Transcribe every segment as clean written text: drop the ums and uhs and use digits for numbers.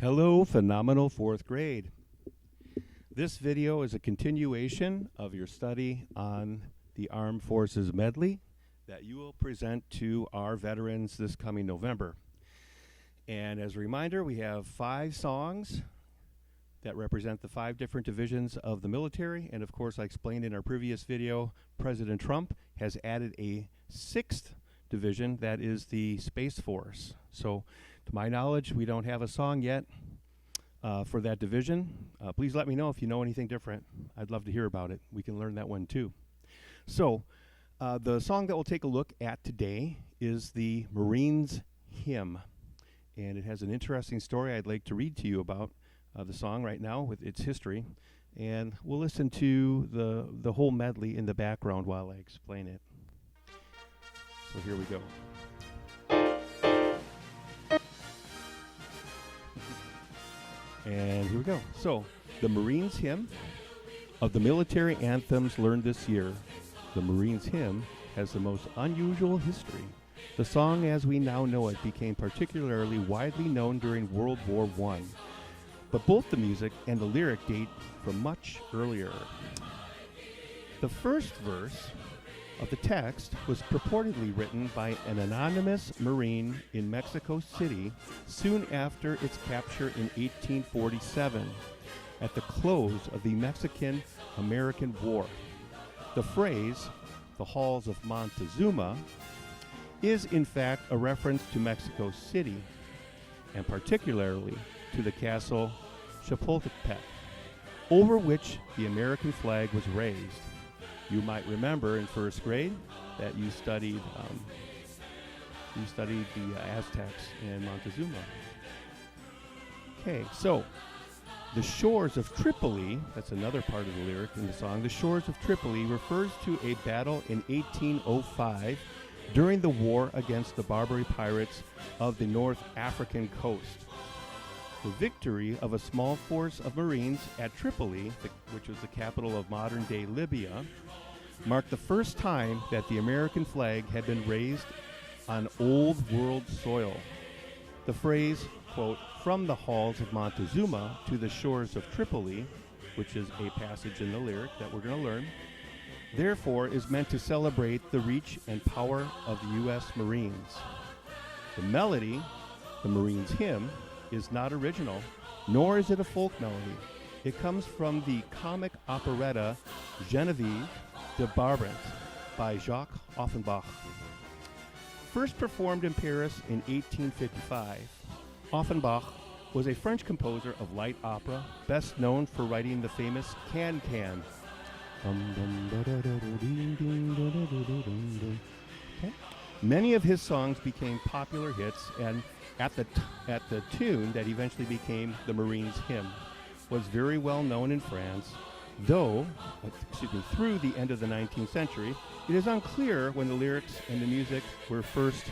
Hello, phenomenal fourth grade. This video is a continuation of your study on the Armed Forces Medley that you will present to our veterans this coming November. And as a reminder, we have 5 songs that represent the 5 different divisions of the military. And of course, I explained in our previous video, President Trump has added a 6th division that is the Space Force. So to my knowledge, we don't have a song yet for that division. Please let me know if you know anything different. I'd love to hear about it. We can learn that one too. So the song that we'll take a look at today is the Marines Hymn. And it has an interesting story I'd like to read to you about the song right now with its history. And we'll listen to the whole medley in the background while I explain it. So here we go. And here we go. So, the Marines Hymn. Of the military anthems learned this year, the Marines Hymn has the most unusual history. The song as we now know it became particularly widely known during World War I. But both the music and the lyric date from much earlier. The first verse of the text was purportedly written by an anonymous Marine in Mexico City soon after its capture in 1847, at the close of the Mexican-American War. The phrase, "the halls of Montezuma," is in fact a reference to Mexico City, and particularly to the castle Chapultepec, over which the American flag was raised. You might remember in first grade that you studied the Aztecs in Montezuma. Okay, so the shores of Tripoli, that's another part of the lyric in the song, the shores of Tripoli refers to a battle in 1805 during the war against the Barbary pirates of the North African coast. The victory of a small force of Marines at Tripoli, which was the capital of modern-day Libya, marked the first time that the American flag had been raised on Old World soil. The phrase, quote, "from the halls of Montezuma to the shores of Tripoli," which is a passage in the lyric that we're going to learn, therefore is meant to celebrate the reach and power of the U.S. Marines. The melody, the Marines Hymn, is not original, nor is it a folk melody. It comes from the comic operetta Genevieve de Brabant by Jacques Offenbach. First performed in Paris in 1855, Offenbach was a French composer of light opera, best known for writing the famous Can-Can. Okay. Many of his songs became popular hits, and at the tune that eventually became the Marines Hymn was very well known in France, though, through the end of the 19th century, it is unclear when the lyrics and the music were first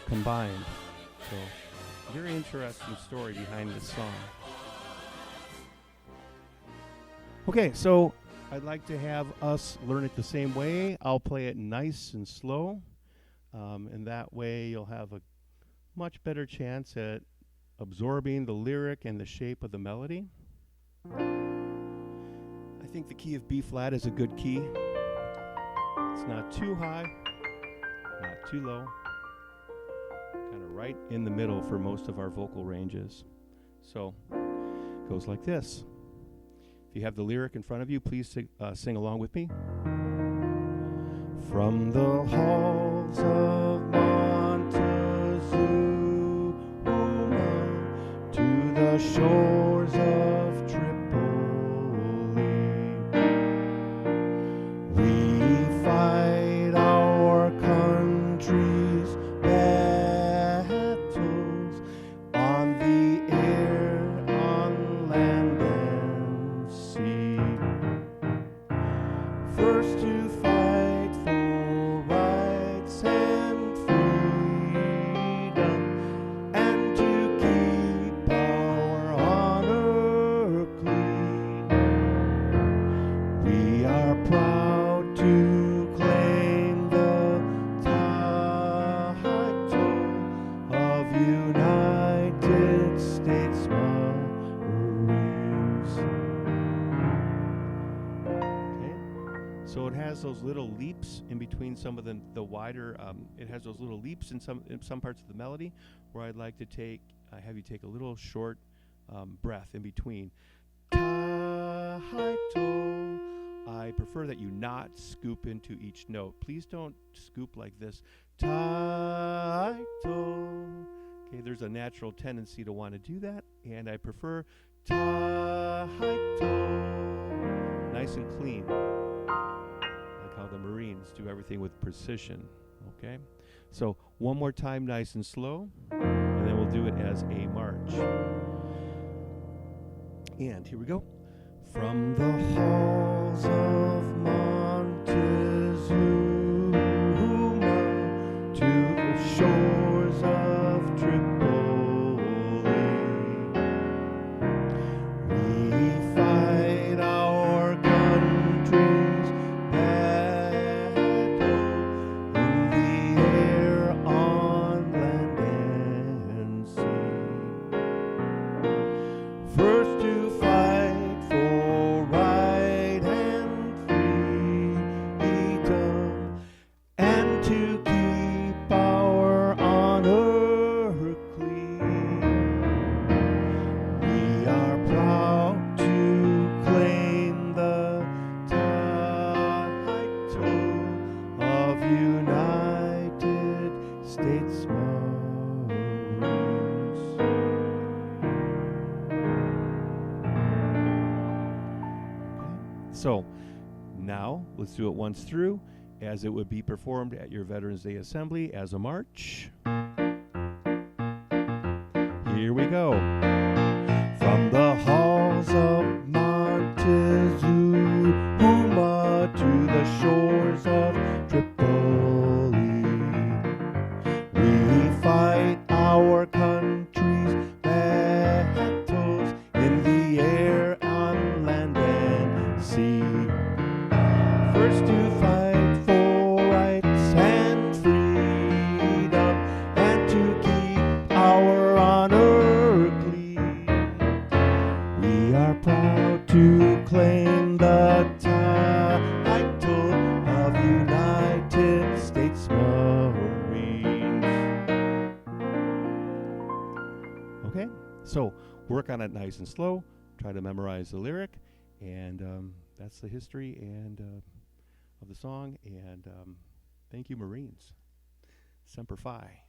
combined. So, very interesting story behind this song. Okay, so I'd like to have us learn it the same way. I'll play it nice and slow, and that way you'll have a much better chance at absorbing the lyric and the shape of the melody. I think the key of B flat is a good key. It's not too high, not too low. Kind of right in the middle for most of our vocal ranges. So it goes like this. If you have the lyric in front of you, please sing along with me. From the halls of Montezuma to the shores of Tripoli, we fight our country's battles on the air, on land and sea. First to fight for rights and has those little leaps in between some of the wider. It has those little leaps in some parts of the melody, where I'd like to have you take a little short breath in between. Ta hi to. I prefer that you not scoop into each note. Please don't scoop like this. Ta to. Okay, there's a natural tendency to want to do that, and I prefer ta hi to. Nice and clean. Like how the Marines do everything with precision. Okay? So one more time, nice and slow, and then we'll do it as a march. And here we go. From the halls of Montezuma to the shores of Tripoli, we fight our country's battle in the air, on land and sea. First to fight for right and freedom, and to keep our honor clean. We are proud to claim the title of United States Marines. So now let's do it once through, as it would be performed at your Veterans Day Assembly as a march. Here we go. From the halls of Montezuma to the shores of Tripoli, we fight our country's battles in the air, on land and sea. First to fight for rights and freedom, and to keep our honor clean. We are proud to claim the title of United States Marines. Okay, so work on it nice and slow. Try to memorize the lyric, and that's the history and of the song. And thank you, Marines. Semper Fi.